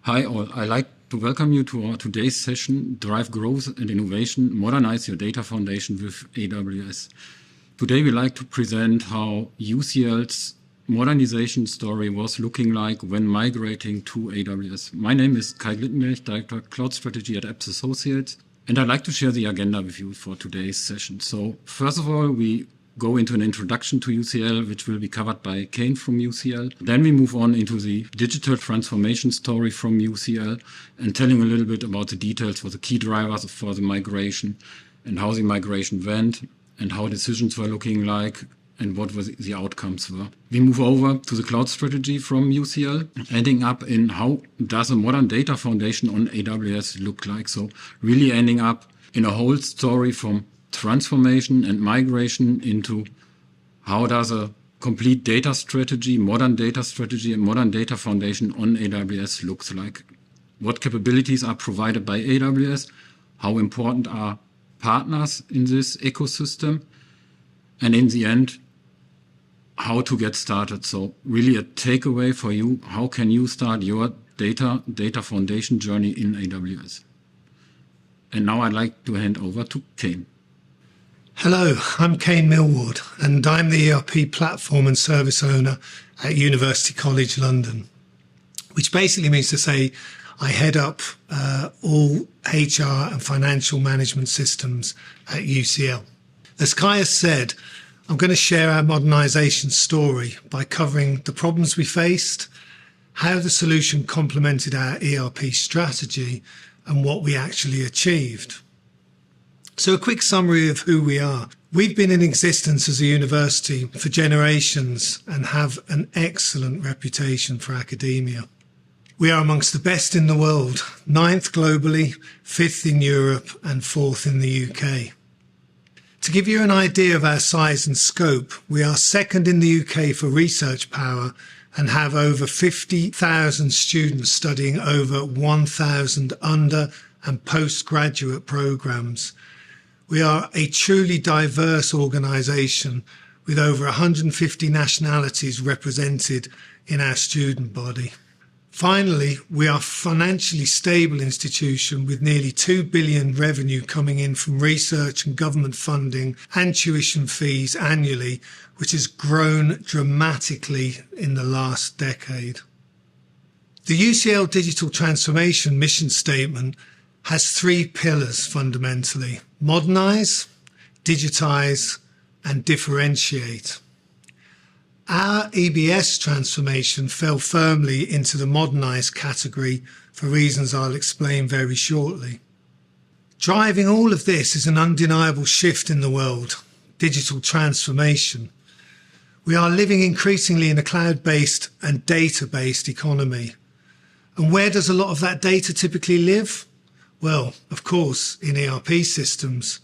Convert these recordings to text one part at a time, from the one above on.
Hi all, I'd like to welcome you to our today's session, Drive Growth and Innovation, Modernize Your Data Foundation with AWS. Today we'd like to present how UCL's modernization story was looking like when migrating to AWS. My name is Glittenberg, Director Cloud Strategy at Apps Associates, and I'd like to share the agenda with you for today's session. So first of all, we go into an introduction to UCL, which will be covered by Kane from UCL. Then we move on into the digital transformation story from UCL and telling a little bit about the details for the key drivers for the migration and how the migration went and how decisions were looking like and what the outcomes were. We move over to the cloud strategy from UCL, ending up in how does a modern data foundation on AWS look like. So really ending up in a whole story from transformation and migration into how does a complete data strategy, modern data strategy and modern data foundation on AWS looks like. What capabilities are provided by AWS, how important are partners in this ecosystem, and in the end, how to get started. So really a takeaway for you, how can you start your data foundation journey in AWS? And now I'd like to hand over to Kane. Hello, I'm Kane Millward, and I'm the ERP platform and service owner at University College London, which basically means to say I head up all HR and financial management systems at UCL. As Kai has said, I'm going to share our modernisation story by covering the problems we faced, how the solution complemented our ERP strategy, and what we actually achieved. So a quick summary of who we are. We've been in existence as a university for generations and have an excellent reputation for academia. We are amongst the best in the world, 9th globally, 5th in Europe and 4th in the UK. To give you an idea of our size and scope, we are 2nd in the UK for research power and have over 50,000 students studying over 1,000 under and postgraduate programmes. We are a truly diverse organisation with over 150 nationalities represented in our student body. Finally, we are a financially stable institution with nearly 2 billion revenue coming in from research and government funding and tuition fees annually, which has grown dramatically in the last decade. The UCL Digital Transformation mission statement has 3 pillars fundamentally: modernise, digitise and differentiate. Our EBS transformation fell firmly into the modernise category for reasons I'll explain very shortly. Driving all of this is an undeniable shift in the world, digital transformation. We are living increasingly in a cloud-based and data-based economy. And where does a lot of that data typically live? Well, of course, in ERP systems.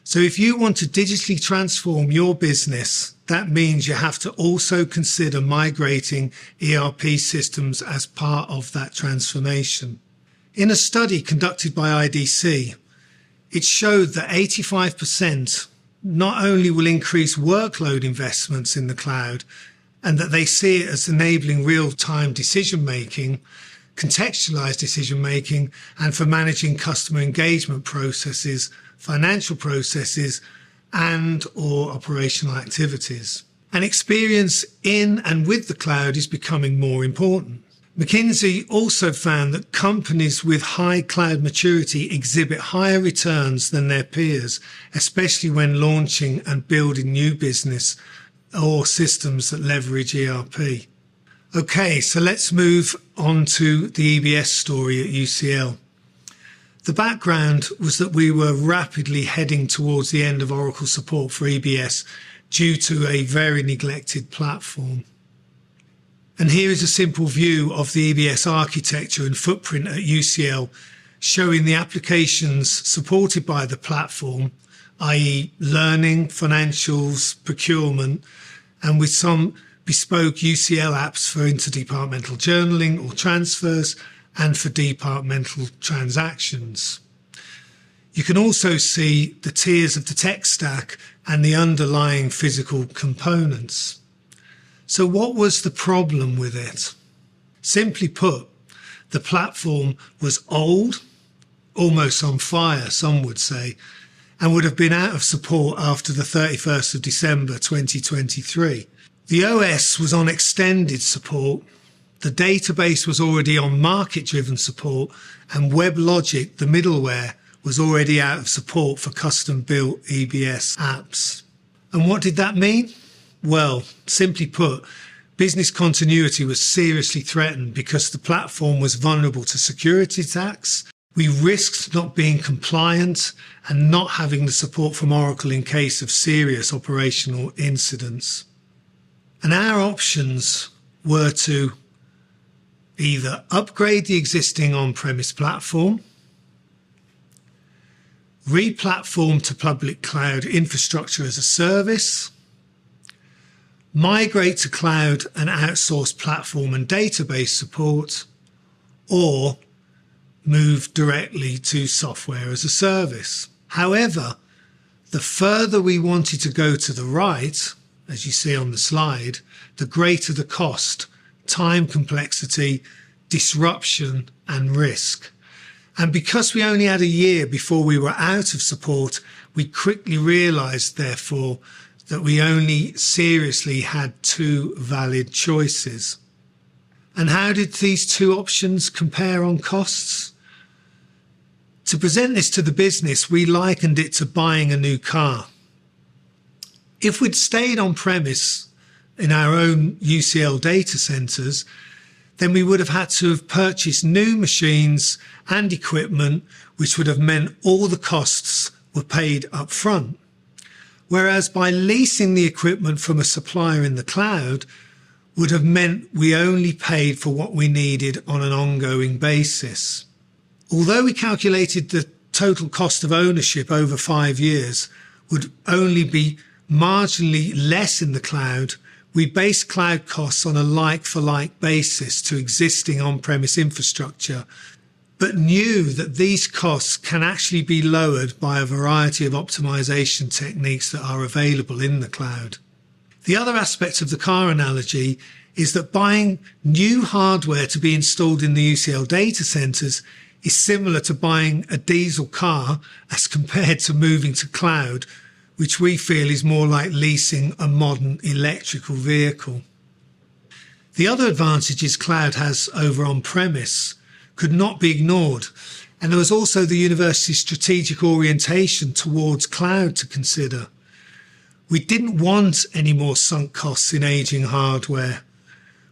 So if you want to digitally transform your business, that means you have to also consider migrating ERP systems as part of that transformation. In a study conducted by IDC, it showed that 85% not only will increase workload investments in the cloud, and that they see it as enabling real-time decision-making, contextualized decision-making, and for managing customer engagement processes, financial processes, and/or operational activities. And experience in and with the cloud is becoming more important. McKinsey also found that companies with high cloud maturity exhibit higher returns than their peers, especially when launching and building new business or systems that leverage ERP. Okay, so let's move on to the EBS story at UCL. The background was that we were rapidly heading towards the end of Oracle support for EBS due to a very neglected platform. And here is a simple view of the EBS architecture and footprint at UCL, showing the applications supported by the platform, i.e. learning, financials, procurement, and with some bespoke UCL apps for interdepartmental journaling or transfers and for departmental transactions. You can also see the tiers of the tech stack and the underlying physical components. So what was the problem with it? Simply put, the platform was old, almost on fire, some would say, and would have been out of support after the 31st of December 2023. The OS was on extended support, the database was already on market-driven support, and WebLogic, the middleware, was already out of support for custom-built EBS apps. And what did that mean? Well, simply put, business continuity was seriously threatened because the platform was vulnerable to security attacks. We risked not being compliant and not having the support from Oracle in case of serious operational incidents. And our options were to either upgrade the existing on-premise platform, re-platform to public cloud infrastructure as a service, migrate to cloud and outsource platform and database support, or move directly to software as a service. However, the further we wanted to go to the right, as you see on the slide, the greater the cost, time complexity, disruption and risk. And because we only had a year before we were out of support, we quickly realized, therefore, that we only seriously had two valid choices. And how did these two options compare on costs? To present this to the business, we likened it to buying a new car. If we'd stayed on premise in our own UCL data centers, then we would have had to have purchased new machines and equipment, which would have meant all the costs were paid up front. Whereas by leasing the equipment from a supplier in the cloud would have meant we only paid for what we needed on an ongoing basis. Although we calculated the total cost of ownership over 5 years would only be marginally less in the cloud, we based cloud costs on a like-for-like basis to existing on-premise infrastructure, but knew that these costs can actually be lowered by a variety of optimization techniques that are available in the cloud. The other aspect of the car analogy is that buying new hardware to be installed in the UCL data centers is similar to buying a diesel car as compared to moving to cloud, which we feel is more like leasing a modern electrical vehicle. The other advantages cloud has over on-premise could not be ignored, and there was also the university's strategic orientation towards cloud to consider. We didn't want any more sunk costs in aging hardware.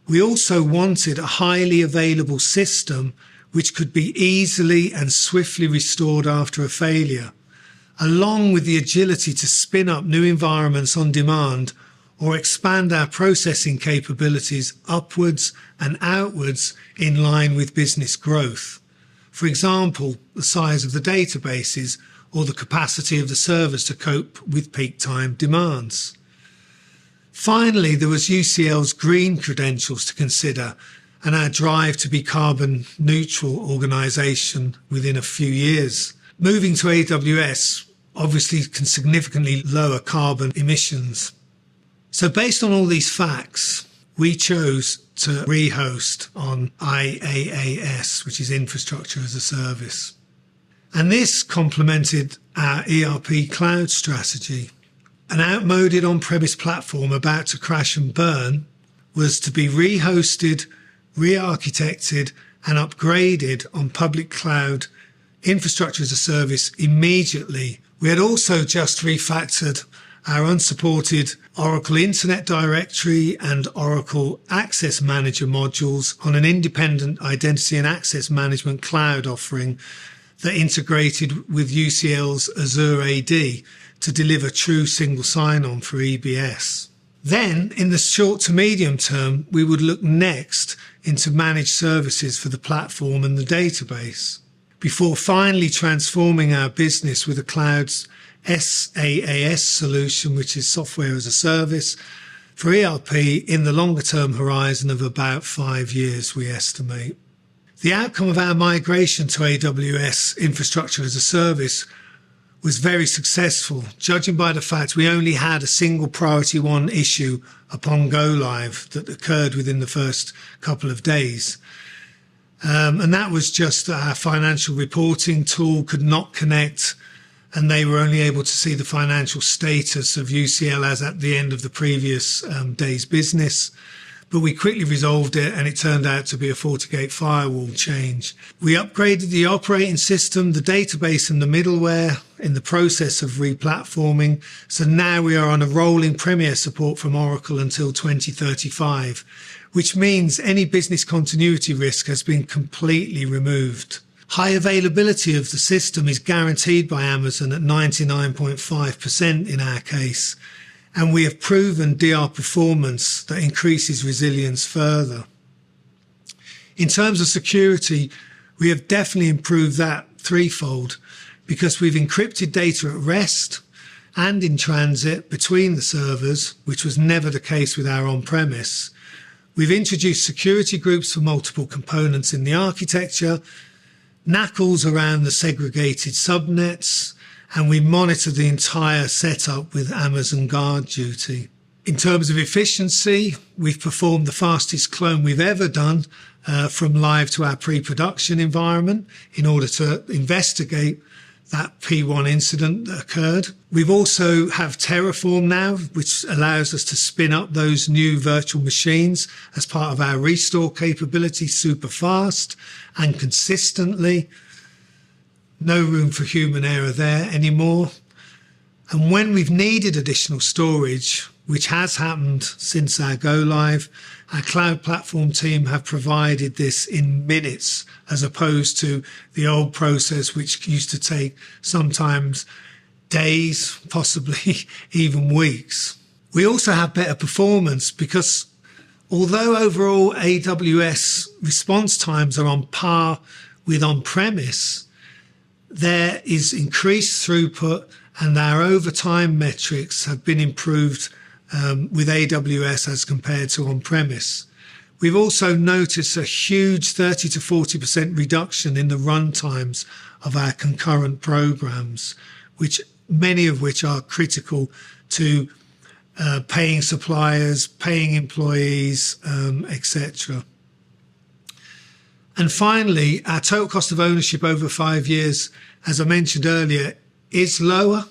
We also wanted a highly available system which could be easily and swiftly restored after a failure, along with the agility to spin up new environments on demand or expand our processing capabilities upwards and outwards in line with business growth. For example, the size of the databases or the capacity of the servers to cope with peak time demands. Finally, there was UCL's green credentials to consider and our drive to be carbon neutral organisation within a few years. Moving to AWS obviously can significantly lower carbon emissions. So based on all these facts, we chose to rehost on IaaS, which is Infrastructure as a Service. And this complemented our ERP cloud strategy. An outmoded on-premise platform about to crash and burn was to be rehosted, re-architected and upgraded on public cloud infrastructure as a service immediately. We had also just refactored our unsupported Oracle Internet Directory and Oracle Access Manager modules on an independent identity and access management cloud offering that integrated with UCL's Azure AD to deliver true single sign-on for EBS. Then, in the short to medium term, we would look next into managed services for the platform and the database, before finally transforming our business with the cloud's SaaS solution, which is software as a service, for ERP in the longer term horizon of about 5 years, we estimate. The outcome of our migration to AWS infrastructure as a service was very successful, judging by the fact we only had a single priority one issue upon go live that occurred within the first couple of days. And that was just that our financial reporting tool could not connect, and they were only able to see the financial status of UCL as at the end of the previous day's business. But we quickly resolved it, and it turned out to be a FortiGate firewall change. We upgraded the operating system, the database and the middleware in the process of replatforming. So now we are on a rolling Premier support from Oracle until 2035, which means any business continuity risk has been completely removed. High availability of the system is guaranteed by Amazon at 99.5% in our case. And we have proven DR performance that increases resilience further. In terms of security, we have definitely improved that threefold because we've encrypted data at rest and in transit between the servers, which was never the case with our on-premise. We've introduced security groups for multiple components in the architecture, NACLs around the segregated subnets, and we monitor the entire setup with Amazon Guard Duty. In terms of efficiency, we've performed the fastest clone we've ever done from live to our pre-production environment in order to investigate that P1 incident that occurred. We've also have Terraform now, which allows us to spin up those new virtual machines as part of our restore capability super fast and consistently. No room for human error there anymore. And when we've needed additional storage, which has happened since our go live, our cloud platform team have provided this in minutes, as opposed to the old process, which used to take sometimes days, possibly even weeks. We also have better performance because although overall AWS response times are on par with on-premise, there is increased throughput and our overtime metrics have been improved with AWS as compared to on-premise. We've also noticed a huge 30 to 40% reduction in the run times of our concurrent programs, many of which are critical to paying suppliers, paying employees, etc. And finally, our total cost of ownership over 5 years, as I mentioned earlier, is lower,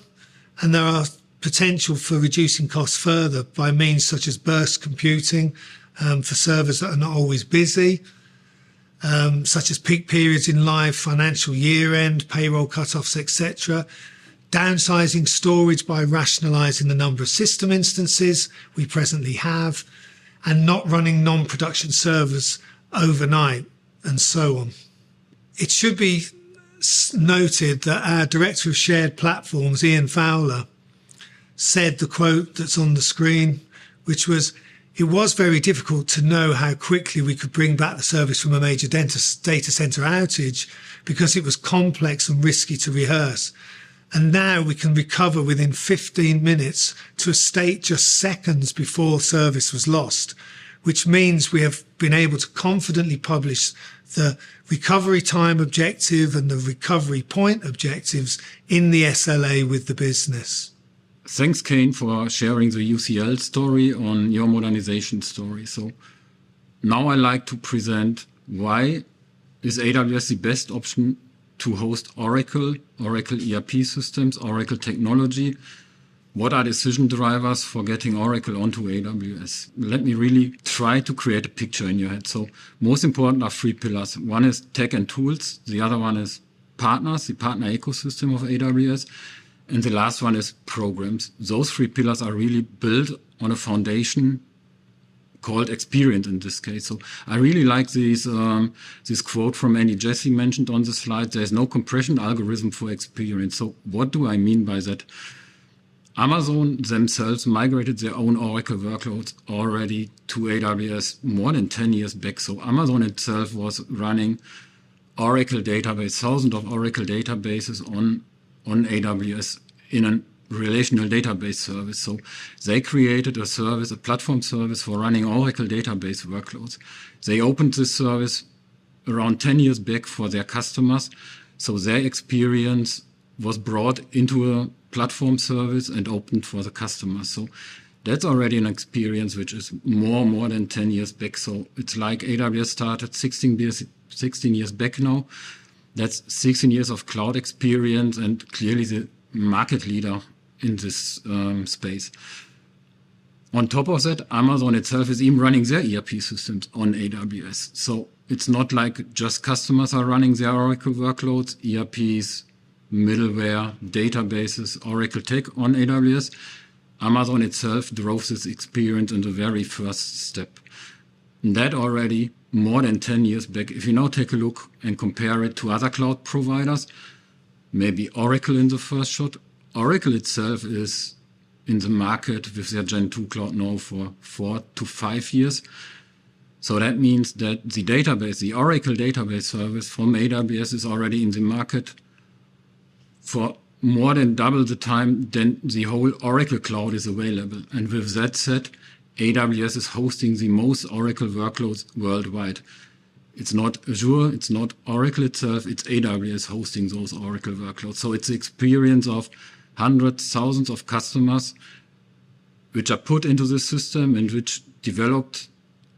and there are potential for reducing costs further by means such as burst computing for servers that are not always busy, such as peak periods in live financial year end, payroll cutoffs, etc. Downsizing storage by rationalizing the number of system instances we presently have, and not running non-production servers overnight, and so on. It should be noted that our Director of Shared Platforms, Ian Fowler, said the quote that's on the screen, which was, "It was very difficult to know how quickly we could bring back the service from a major data center outage because it was complex and risky to rehearse. And now we can recover within 15 minutes to a state just seconds before service was lost, which means we have been able to confidently publish the recovery time objective and the recovery point objectives in the SLA with the business." Thanks, Kane, for sharing the UCL story on your modernization story. So now I like to present why is AWS the best option to host Oracle ERP Systems, Oracle technology. What are decision drivers for getting Oracle onto AWS? Let me really try to create a picture in your head. So most important are three pillars. One is tech and tools. The other one is partners, the partner ecosystem of AWS. And the last one is programs. Those three pillars are really built on a foundation called experience in this case. So I really like this quote from Andy Jassy mentioned on the slide. There's no compression algorithm for experience. So what do I mean by that? Amazon themselves migrated their own Oracle workloads already to AWS more than 10 years back. So Amazon itself was running Oracle database, thousands of Oracle databases on AWS in a relational database service. So they created a service, a platform service for running Oracle database workloads. They opened this service around 10 years back for their customers. So their experience was brought into a platform service and opened for the customers. So that's already an experience which is more than 10 years back. So it's like AWS started 16 16 years back now. That's 16 years of cloud experience and clearly the market leader in this space. On top of that, Amazon itself is even running their ERP systems on AWS. So it's not like just customers are running their Oracle workloads, ERPs, middleware, databases, Oracle tech on AWS. Amazon itself drove this experience in the very first step. And that already more than 10 years back. If you now take a look and compare it to other cloud providers, maybe Oracle in the first shot, Oracle itself is in the market with their Gen 2 cloud now for 4 to 5 years. So that means that the database, the Oracle database service from AWS is already in the market for more than double the time than the whole Oracle cloud is available. And with that said, AWS is hosting the most Oracle workloads worldwide. It's not Azure, it's not Oracle itself, it's AWS hosting those Oracle workloads. So it's the experience of hundreds, thousands of customers which are put into the system and which developed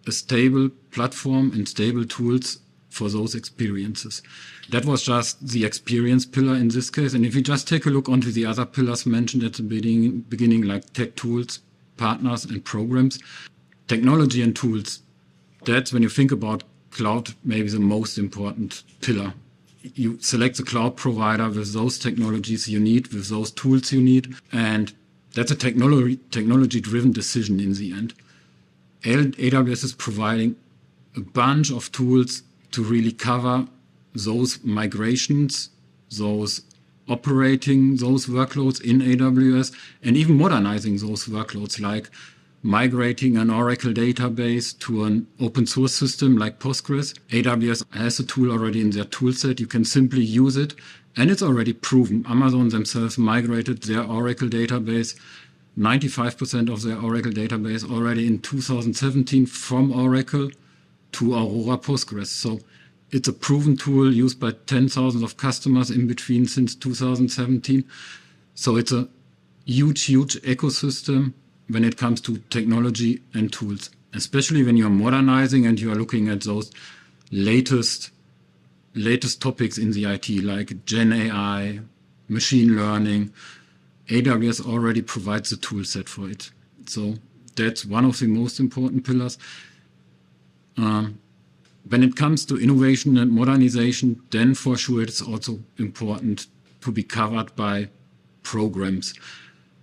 a stable platform and stable tools for those experiences. That was just the experience pillar in this case. And if you just take a look onto the other pillars mentioned at the beginning like tech tools, partners and programs, technology and tools, that's when you think about cloud, maybe the most important pillar. You select the cloud provider with those technologies you need, with those tools you need, and that's a technology-driven decision in the end. AWS is providing a bunch of tools to really cover those migrations, those operating those workloads in AWS, and even modernizing those workloads, like migrating an Oracle database to an open source system like Postgres. AWS has a tool already in their toolset. You can simply use it, and it's already proven. Amazon themselves migrated their Oracle database, 95% of their Oracle database already in 2017 from Oracle to Aurora Postgres. So it's a proven tool used by 10,000 of customers in between since 2017. So it's a huge, huge ecosystem when it comes to technology and tools, especially when you're modernizing and you are looking at those latest topics in the IT, like Gen AI, machine learning. AWS already provides the tool set for it. So that's one of the most important pillars. When it comes to innovation and modernization, then for sure it's also important to be covered by programs.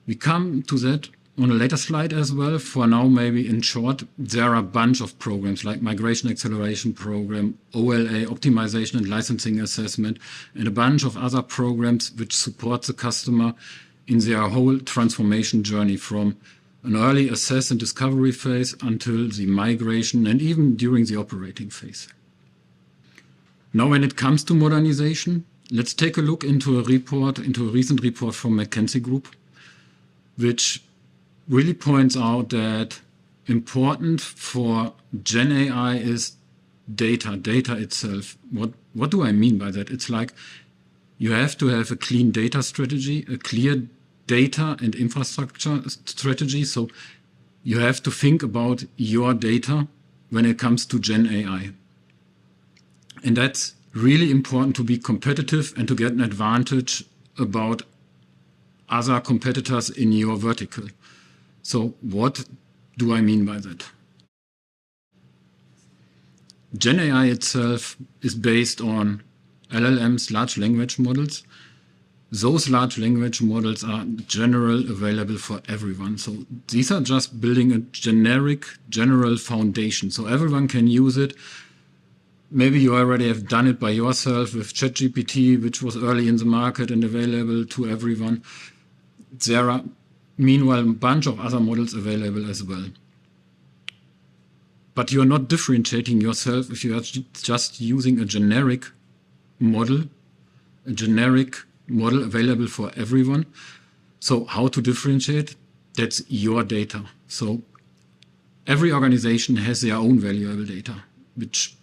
We come to that on a later slide as well. For now, maybe in short, there are a bunch of programs like Migration Acceleration Program, OLA, Optimization and Licensing Assessment, and a bunch of other programs which support the customer in their whole transformation journey from an early assess and discovery phase until the migration and even during the operating phase. Now, when it comes to modernization, let's take a look into a recent report from McKinsey Group, which really points out that important for Gen AI is data itself. What do I mean by that? It's like you have to have a clean data strategy, a clear data and infrastructure strategy. So you have to think about your data when it comes to Gen AI. And that's really important to be competitive and to get an advantage about other competitors in your vertical. So what do I mean by that? Gen AI itself is based on LLMs, large language models. Those large language models are general available for everyone. So these are just building a general foundation. So everyone can use it. Maybe you already have done it by yourself with ChatGPT, which was early in the market and available to everyone. There are, meanwhile, a bunch of other models available as well. But you're not differentiating yourself if you are just using a generic model available for everyone. So how to differentiate? That's your data. So every organization has their own valuable data, which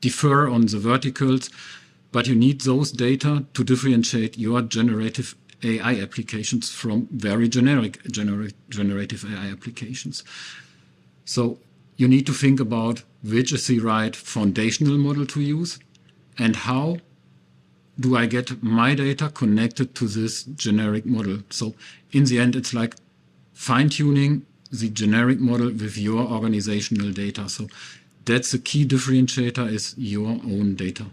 differ on the verticals, but you need those data to differentiate your generative AI applications from very generic generative AI applications. So you need to think about which is the right foundational model to use and how do I get my data connected to this generic model. So in the end, it's like fine-tuning the generic model with your organizational data. So that's the key differentiator, is your own data.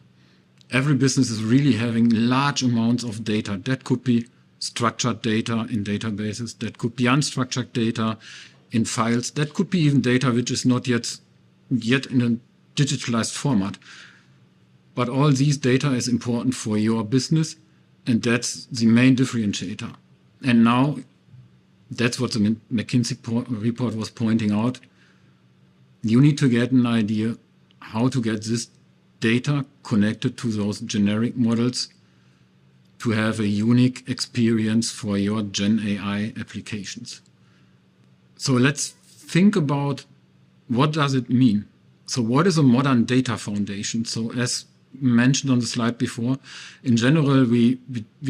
Every business is really having large amounts of data. That could be structured data in databases. That could be unstructured data in files. That could be even data which is not yet in a digitalized format. But all these data is important for your business, and that's the main differentiator. And now that's what the McKinsey report was pointing out. You need to get an idea how to get this data connected to those generic models to have a unique experience for your Gen AI applications. So let's think about what does it mean. So what is a modern data foundation? So as mentioned on the slide before, in general, we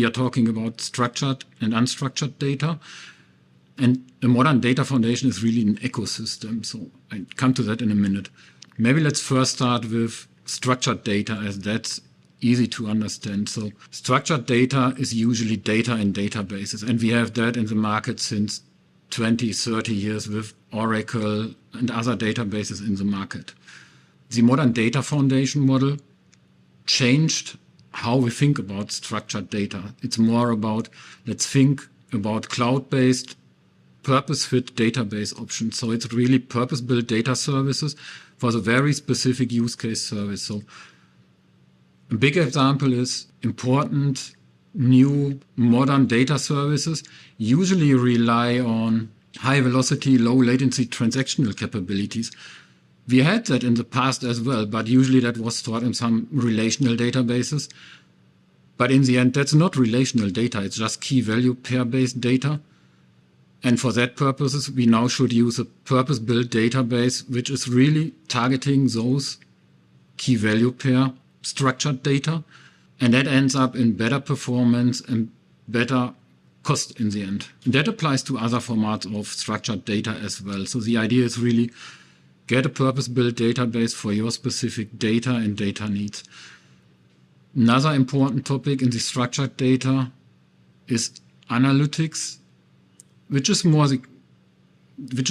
are talking about structured and unstructured data. And a modern data foundation is really an ecosystem. So I'll come to that in a minute. Maybe let's first start with structured data, as that's easy to understand. So structured data is usually data in databases. And we have that in the market since 20, 30 years with Oracle and other databases in the market. The modern data foundation model changed how we think about structured data. It's more about, let's think about cloud-based, purpose-fit database options. So it's really purpose-built data services for the very specific use case service. So a big example is important new modern data services usually rely on high velocity, low latency transactional capabilities. We had that in the past as well, but usually that was stored in some relational databases. But in the end, that's not relational data. It's just key value pair-based data. And for that purposes, we now should use a purpose-built database, which is really targeting those key value pair structured data. And that ends up in better performance and better cost in the end. And that applies to other formats of structured data as well. So the idea is really get a purpose-built database for your specific data and data needs. Another important topic in the structured data is analytics, which is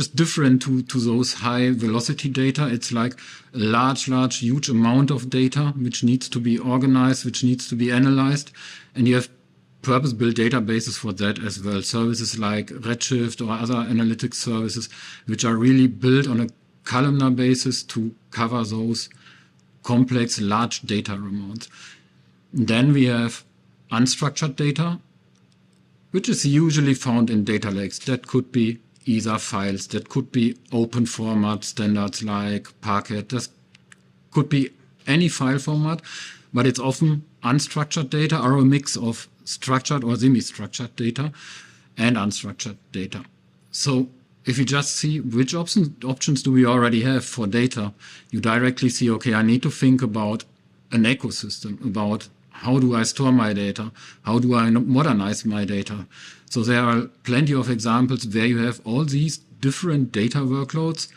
different to those high velocity data. It's like a large, huge amount of data which needs to be organized, which needs to be analyzed. And you have purpose-built databases for that as well. Services like Redshift or other analytics services, which are really built on a columnar basis to cover those complex, large data amounts. Then we have unstructured data, which is usually found in data lakes. That could be either files, that could be open format standards like Parquet, that could be any file format, but it's often unstructured data or a mix of structured or semi-structured data and unstructured data. So if you just see which options do we already have for data, you directly see, okay, I need to think about an ecosystem, about how do I store my data? How do I modernize my data? So there are plenty of examples where you have all these different data workloads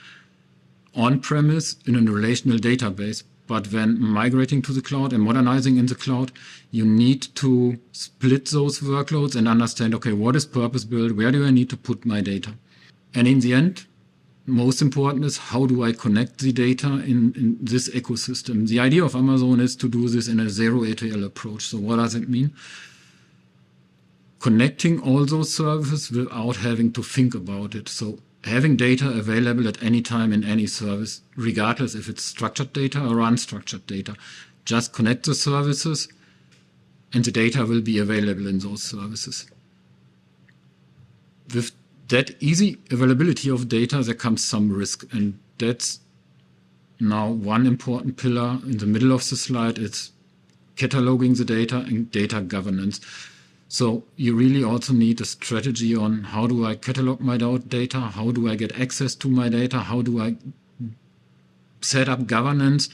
on-premise in a relational database. But when migrating to the cloud and modernizing in the cloud, you need to split those workloads and understand, okay, what is purpose-built? Where do I need to put my data? And in the end, most important is how do I connect the data in this ecosystem? The idea of Amazon is to do this in a zero ATL approach. So what does it mean? Connecting all those services without having to think about it. So having data available at any time in any service, regardless if it's structured data or unstructured data. Just connect the services and the data will be available in those services. With that easy availability of data, there comes some risk. And that's now one important pillar in the middle of the slide. It's cataloging the data and data governance. So you really also need a strategy on how do I catalog my data? How do I get access to my data? How do I set up governance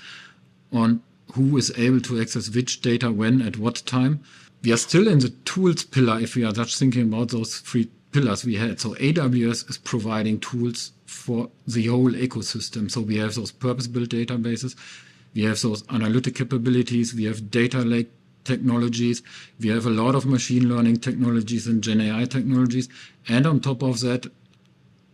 on who is able to access which data, when, at what time? We are still in the tools pillar if we are just thinking about those three pillars we had. So AWS is providing tools for the whole ecosystem. So we have those purpose-built databases, we have those analytic capabilities, we have data lake technologies, we have a lot of machine learning technologies and Gen AI technologies. And on top of that,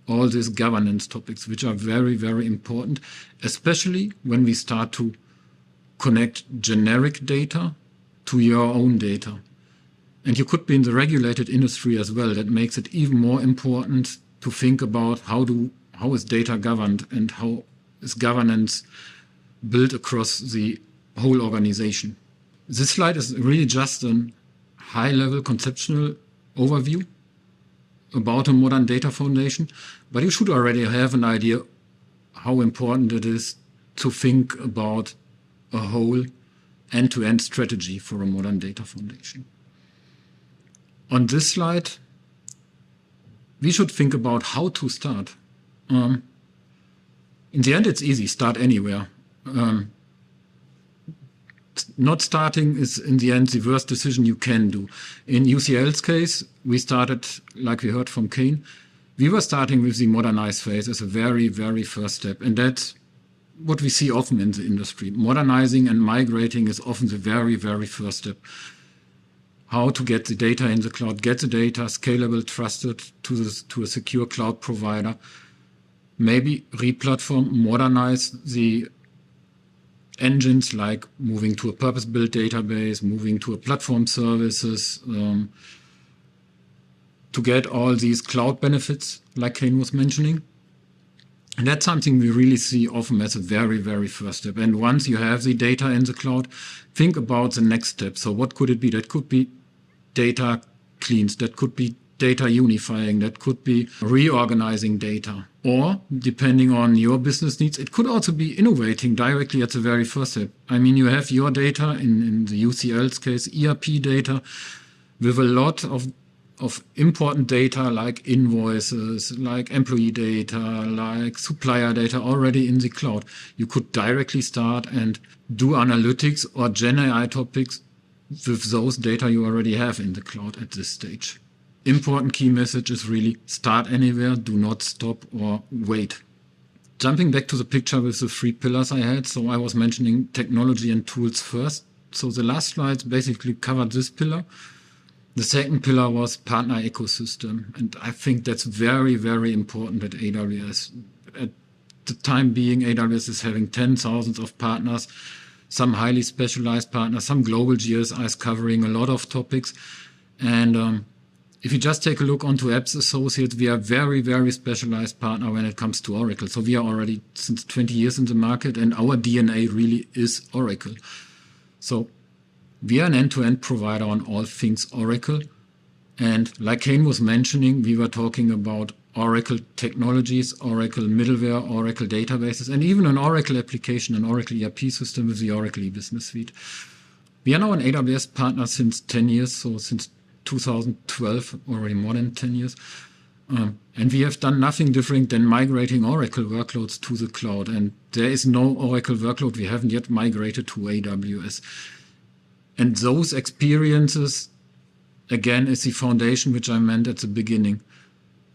all these governance topics, which are very, very important, especially when we start to connect generic data to your own data. And you could be in the regulated industry as well. That makes it even more important to think about how is data governed and how is governance built across the whole organization. This slide is really just a high-level conceptual overview about a modern data foundation, but you should already have an idea how important it is to think about a whole end-to-end strategy for a modern data foundation. On this slide, we should think about how to start. In the end, it's easy, start anywhere. Not starting is, in the end, the worst decision you can do. In UCL's case, we started, like we heard from Kane, we were starting with the modernize phase as a very, very first step. And that's what we see often in the industry. Modernizing and migrating is often the very, very first step. How to get the data in the cloud, get the data scalable, trusted to a secure cloud provider. Maybe re-platform, modernize the engines, like moving to a purpose-built database, moving to a platform services, to get all these cloud benefits, like Kane was mentioning. And that's something we really see often as a very, very first step. And once you have the data in the cloud, think about the next step. So what could it be? That could be data cleans, that could be data unifying, that could be reorganizing data. Or, depending on your business needs, it could also be innovating directly at the very first step. I mean, you have your data, in the UCL's case, ERP data, with a lot of important data like invoices, like employee data, like supplier data already in the cloud. You could directly start and do analytics or Gen AI topics with those data you already have in the cloud at this stage. Important key message is really start anywhere, do not stop or wait. Jumping back to the picture with the 3 pillars I had, so I was mentioning technology and tools first. So the last slides basically covered this pillar. The second pillar was partner ecosystem, and I think that's very, very important at AWS. At the time being, AWS is having 10,000 of partners, some highly specialized partners, some global GSIs covering a lot of topics. And if you just take a look onto Apps Associates, we are very, very specialized partner when it comes to Oracle. So we are already since 20 years in the market, and our DNA really is Oracle. So we are an end-to-end provider on all things Oracle. And like Kane was mentioning, we were talking about Oracle technologies, Oracle middleware, Oracle databases, and even an Oracle application, an Oracle ERP system with the Oracle E-Business Suite. We are now an AWS partner since 10 years, so since 2012, already more than 10 years. And we have done nothing different than migrating Oracle workloads to the cloud. And there is no Oracle workload we haven't yet migrated to AWS. And those experiences, again, is the foundation which I meant at the beginning.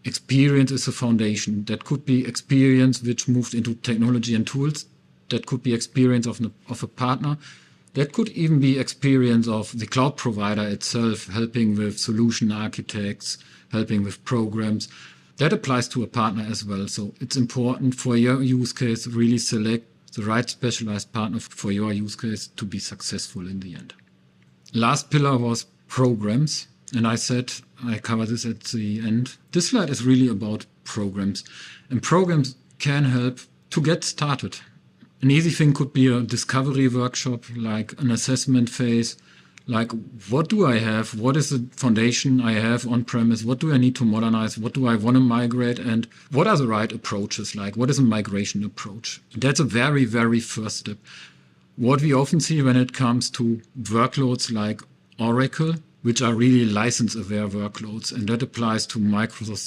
Experience is a foundation. That could be experience which moved into technology and tools. That could be experience of a partner. That could even be experience of the cloud provider itself, helping with solution architects, helping with programs. That applies to a partner as well. So it's important for your use case, really select the right specialized partner for your use case to be successful in the end. Last pillar was programs. And I said, I cover this at the end. This slide is really about programs. And programs can help to get started. An easy thing could be a discovery workshop, like an assessment phase, like what do I have? What is the foundation I have on premise? What do I need to modernize? What do I want to migrate? And what are the right approaches? Like what is a migration approach? That's a very, very first step. What we often see when it comes to workloads like Oracle, which are really license-aware workloads, and that applies to Microsoft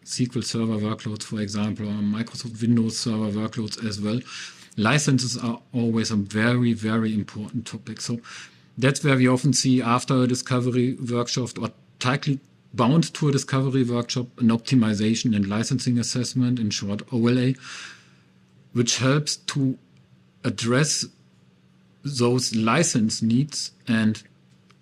SQL Server workloads, for example, or Microsoft Windows Server workloads as well. Licenses are always a very, very important topic. So that's where we often see after a discovery workshop or bound to a discovery workshop, an optimization and licensing assessment, in short OLA, which helps to address those license needs and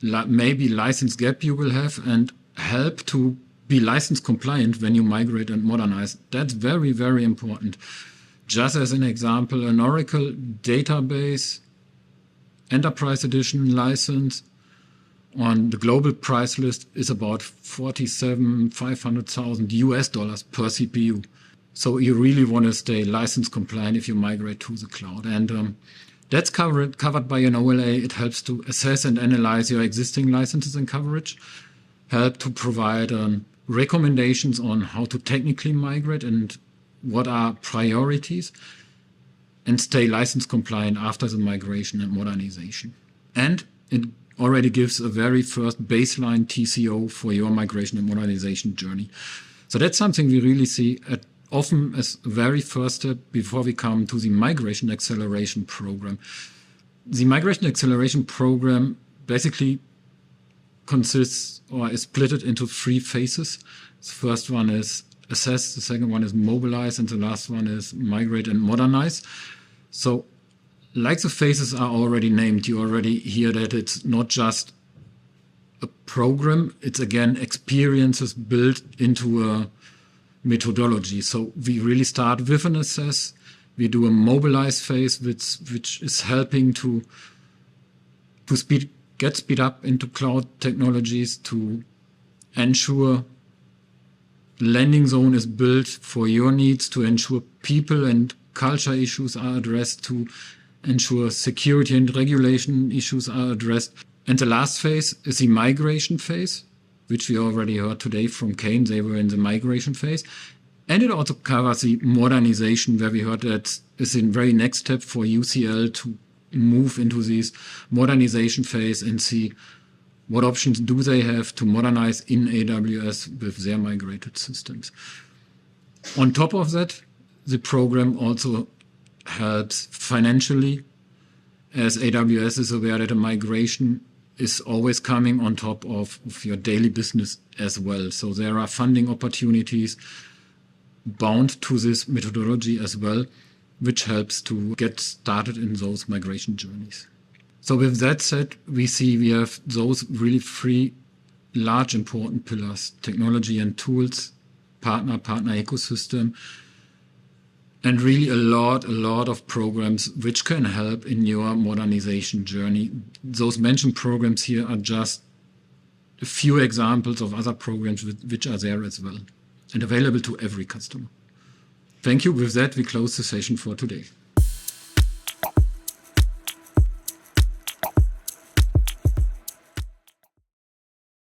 maybe license gap you will have, and help to be license compliant when you migrate and modernize. That's very, very important. Just as an example, an Oracle database Enterprise Edition license on the global price list is about $47,500,000 per CPU. So you really want to stay license compliant if you migrate to the cloud. And that's covered by an OLA. It helps to assess and analyze your existing licenses and coverage, help to provide recommendations on how to technically migrate and what are priorities, and stay license compliant after the migration and modernization. And it already gives a very first baseline TCO for your migration and modernization journey. So that's something we really see often as a very first step before we come to the migration acceleration program. The migration acceleration program basically consists or is split into 3 phases. The first one is assess, the second one is mobilize, and the last one is migrate and modernize. So like the phases are already named, you already hear that it's not just a program, it's again experiences built into a methodology. So we really start with an assess, we do a mobilize phase, which is helping to get speed up into cloud technologies, to ensure landing zone is built for your needs, to ensure people and culture issues are addressed, to ensure security and regulation issues are addressed. And the last phase is the migration phase, which we already heard today from Kane. They were in the migration phase. And it also covers the modernization, where we heard that is the very next step for UCL to move into this modernization phase and see what options do they have to modernize in AWS with their migrated systems. On top of that, the program also helps financially, as AWS is aware that a migration is always coming on top of your daily business as well. So there are funding opportunities bound to this methodology as well, which helps to get started in those migration journeys. So with that said, we have those really 3 large important pillars: technology and tools, partner ecosystem, and really a lot of programs which can help in your modernization journey. Those mentioned programs here are just a few examples of other programs which are there as well and available to every customer. Thank you. With that, we close the session for today.